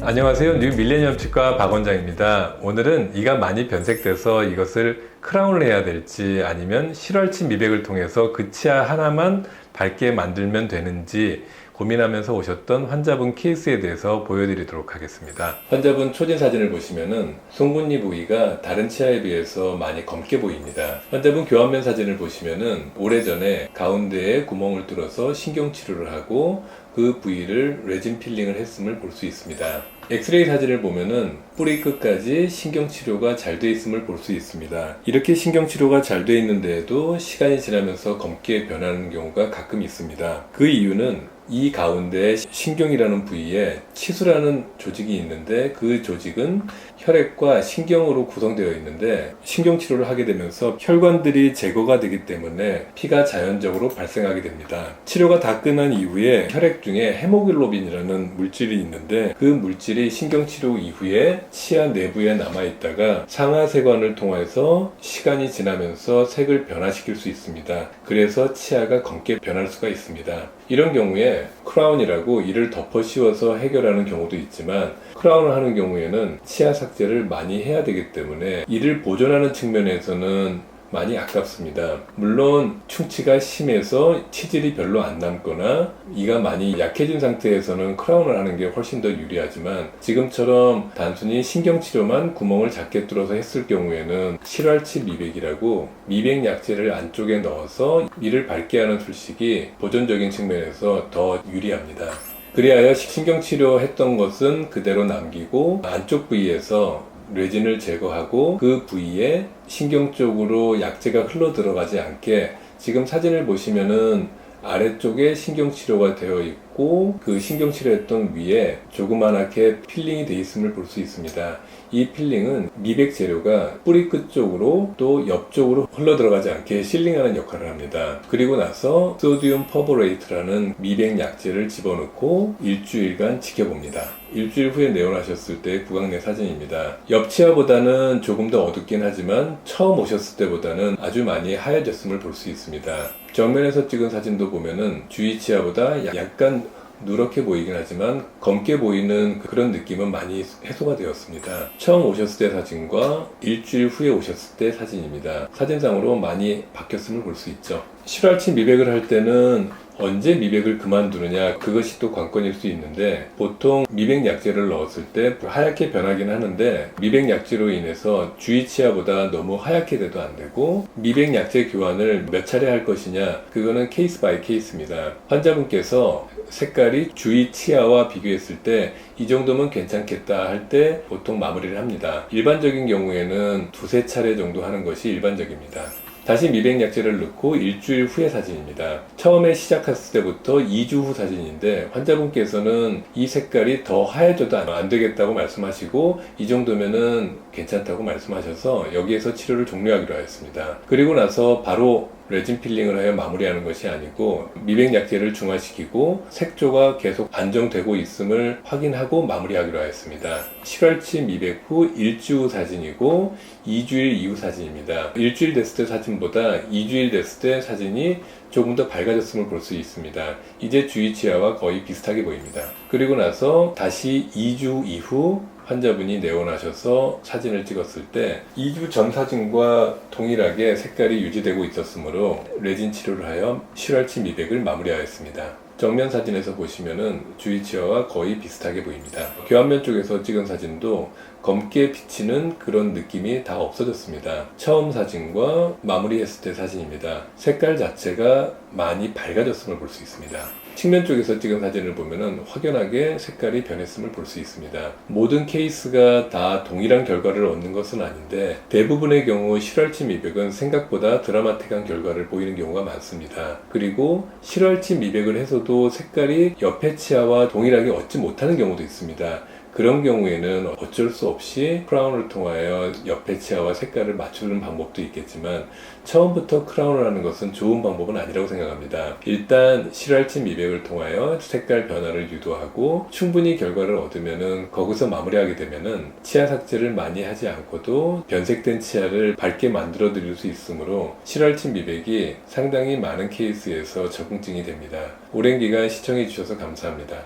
안녕하세요. 뉴 밀레니엄 치과 박 원장입니다. 오늘은 이가 많이 변색돼서 이것을 크라운을 해야 될지 아니면 실월치 미백을 통해서 그 치아 하나만 밝게 만들면 되는지 고민하면서 오셨던 환자분 케이스에 대해서 보여드리도록 하겠습니다. 환자분 초진 사진을 보시면은 송곳니 부위가 다른 치아에 비해서 많이 검게 보입니다. 환자분 교환면 사진을 보시면은 오래전에 가운데에 구멍을 뚫어서 신경치료를 하고 그 부위를 레진 필링을 했음을 볼 수 있습니다. 엑스레이 사진을 보면은 뿌리 끝까지 신경치료가 잘 돼 있음을 볼 수 있습니다. 이렇게 신경치료가 잘 돼 있는데도 시간이 지나면서 검게 변하는 경우가 가끔 있습니다. 그 이유는 이 가운데 신경이라는 부위에 치수라는 조직이 있는데 그 조직은 혈액과 신경으로 구성되어 있는데 신경치료를 하게 되면서 혈관들이 제거가 되기 때문에 피가 자연적으로 발생하게 됩니다. 치료가 다 끝난 이후에 혈액 중에 헤모글로빈이라는 물질이 있는데 그 물질이 신경치료 이후에 치아 내부에 남아있다가 상하세관을 통해서 시간이 지나면서 색을 변화시킬 수 있습니다. 그래서 치아가 검게 변할 수가 있습니다. 이런 경우에 크라운이라고 이를 덮어 씌워서 해결하는 경우도 있지만 크라운을 하는 경우에는 치아 삭제를 많이 해야 되기 때문에 이를 보존하는 측면에서는 많이 아깝습니다. 물론 충치가 심해서 치질이 별로 안 남거나 이가 많이 약해진 상태에서는 크라운을 하는 게 훨씬 더 유리하지만 지금처럼 단순히 신경치료만 구멍을 작게 뚫어서 했을 경우에는 실활치 미백이라고 미백 약재를 안쪽에 넣어서 이를 밝게 하는 술식이 보존적인 측면에서 더 유리합니다. 그리하여 신경치료 했던 것은 그대로 남기고 안쪽 부위에서 레진을 제거하고 그 부위에 신경 쪽으로 약재가 흘러 들어가지 않게 지금 사진을 보시면은 아래쪽에 신경치료가 되어 있고 그 신경치료했던 위에 조그만하게 필링이 되어 있음을 볼 수 있습니다. 이 필링은 미백 재료가 뿌리 끝 쪽으로 또 옆쪽으로 흘러 들어가지 않게 실링하는 역할을 합니다. 그리고 나서 소디움 퍼보레이트라는 미백 약재를 집어넣고 일주일간 지켜봅니다. 일주일 후에 내원하셨을 때 구강내 사진입니다. 옆 치아보다는 조금 더 어둡긴 하지만 처음 오셨을 때보다는 아주 많이 하얘졌음을 볼 수 있습니다. 정면에서 찍은 사진도 보면은 주위 치아보다 약간 누렇게 보이긴 하지만 검게 보이는 그런 느낌은 많이 해소가 되었습니다. 처음 오셨을 때 사진과 일주일 후에 오셨을 때 사진입니다. 사진상으로 많이 바뀌었음을 볼 수 있죠. 실활치 미백을 할 때는 언제 미백을 그만두느냐 그것이 또 관건일 수 있는데 보통 미백 약재를 넣었을 때 하얗게 변하긴 하는데 미백 약재로 인해서 주위 치아보다 너무 하얗게 돼도 안 되고 미백 약재 교환을 몇 차례 할 것이냐 그거는 케이스 바이 케이스입니다. 환자분께서 색깔이 주위 치아와 비교했을 때 이 정도면 괜찮겠다 할 때 보통 마무리를 합니다. 일반적인 경우에는 두세 차례 정도 하는 것이 일반적입니다. 다시 미백 약재를 넣고 일주일 후의 사진입니다. 처음에 시작했을 때부터 2주 후 사진인데 환자분께서는 이 색깔이 더 하얘져도 안 되겠다고 말씀하시고 이 정도면은 괜찮다고 말씀하셔서 여기에서 치료를 종료하기로 하였습니다. 그리고 나서 바로 레진 필링을 하여 마무리하는 것이 아니고 미백 약재를 중화시키고 색조가 계속 안정되고 있음을 확인하고 마무리하기로 하였습니다. 실활치 미백 후 일주 후 사진이고 2주일 이후 사진입니다. 일주일 됐을 때 사진보다 2주일 됐을 때 사진이 조금 더 밝아졌음을 볼 수 있습니다. 이제 주위 치아와 거의 비슷하게 보입니다. 그리고 나서 다시 2주 이후 환자분이 내원하셔서 사진을 찍었을 때 2주 전 사진과 동일하게 색깔이 유지되고 있었으므로 레진 치료를 하여 실활치 미백을 마무리하였습니다. 정면 사진에서 보시면은 주위 치아와 거의 비슷하게 보입니다. 교환면 쪽에서 찍은 사진도 검게 비치는 그런 느낌이 다 없어졌습니다. 처음 사진과 마무리했을 때 사진입니다. 색깔 자체가 많이 밝아졌음을 볼 수 있습니다. 측면 쪽에서 찍은 사진을 보면은 확연하게 색깔이 변했음을 볼 수 있습니다. 모든 케이스가 다 동일한 결과를 얻는 것은 아닌데 대부분의 경우 실활치 미백은 생각보다 드라마틱한 결과를 보이는 경우가 많습니다. 그리고 실활치 미백을 해서도 색깔이 옆에 치아와 동일하게 얻지 못하는 경우도 있습니다. 그런 경우에는 어쩔 수 없이 크라운을 통하여 옆에 치아와 색깔을 맞추는 방법도 있겠지만 처음부터 크라운을 하는 것은 좋은 방법은 아니라고 생각합니다. 일단 실활치 미백을 통하여 색깔 변화를 유도하고 충분히 결과를 얻으면은 거기서 마무리하게 되면은 치아 삭제를 많이 하지 않고도 변색된 치아를 밝게 만들어 드릴 수 있으므로 실활치 미백이 상당히 많은 케이스에서 적응증이 됩니다. 오랜 기간 시청해 주셔서 감사합니다.